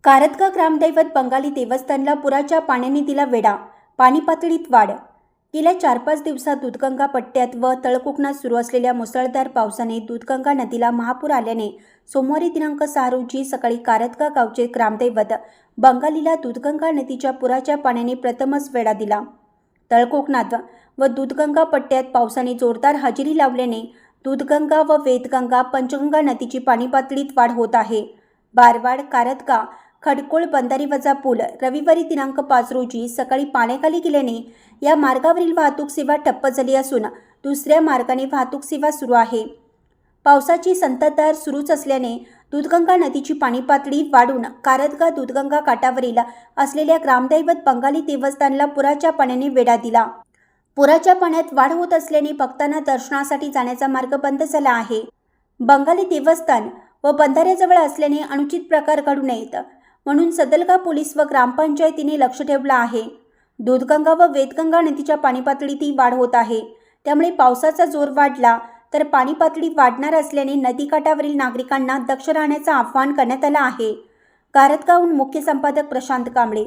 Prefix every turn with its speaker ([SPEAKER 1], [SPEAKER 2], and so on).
[SPEAKER 1] कारतगा ग्रामदैवत बंगाली देवस्थानला पुराच्या पाण्याने दिला वेढा. पाणी पातळीत वाढ. गेल्या 4-5 दिवसात दूधगंगा पट्ट्यात व तळकोकणात सुरू असलेल्या मुसळधार पावसाने दूधगंगा नदीला महापूर आल्याने सोमवारी दिनांक 6 रोजी सकाळी कारतगा गावचे ग्रामदैवत बंगालीला दूधगंगा नदीच्या पुराच्या पाण्याने प्रथमच वेढा दिला. तळकोकणात व दूधगंगा पट्ट्यात पावसाने जोरदार हजेरी लावल्याने दूधगंगा व वेदगंगा पंचगंगा नदीची पाणी पातळीत वाढ होत आहे. बारवाड कारतगा खडकोळ बंधारीवजा पूल रविवारी दिनांक 5 रोजी सकाळी पाण्याखाली गेल्याने या मार्गावरील वाहतूक सेवा ठप्प झाली असून दुसऱ्या मार्गाने वाहतूक सेवा सुरू आहे. पावसाची संततधार सुरूच असल्याने दूधगंगा नदीची पाणी पातळी वाढून कारतगा दूधगंगा काठावरील असलेल्या ग्रामदैवत बंगाली देवस्थानला पुराच्या पाण्याने वेढा दिला. पुराच्या पाण्यात वाढ होत असल्याने भक्तांना दर्शनासाठी जाण्याचा मार्ग बंद झाला आहे. बंगाली देवस्थान व बंधाऱ्याजवळ असल्याने अनुचित प्रकार घडू नयेत म्हणून सदलगा पोलीस व ग्रामपंचायतीने लक्ष ठेवलं आहे. दूधगंगा व वेदगंगा नदीच्या पाणी पातळीतही वाढ होत आहे. त्यामुळे पावसाचा जोर वाढला तर पाणी पातळी वाढणार असल्याने नदीकाठावरील नागरिकांना दक्ष राहण्याचं आवाहन करण्यात आलं आहे. कारतगाहून मुख्य संपादक प्रशांत कांबळे.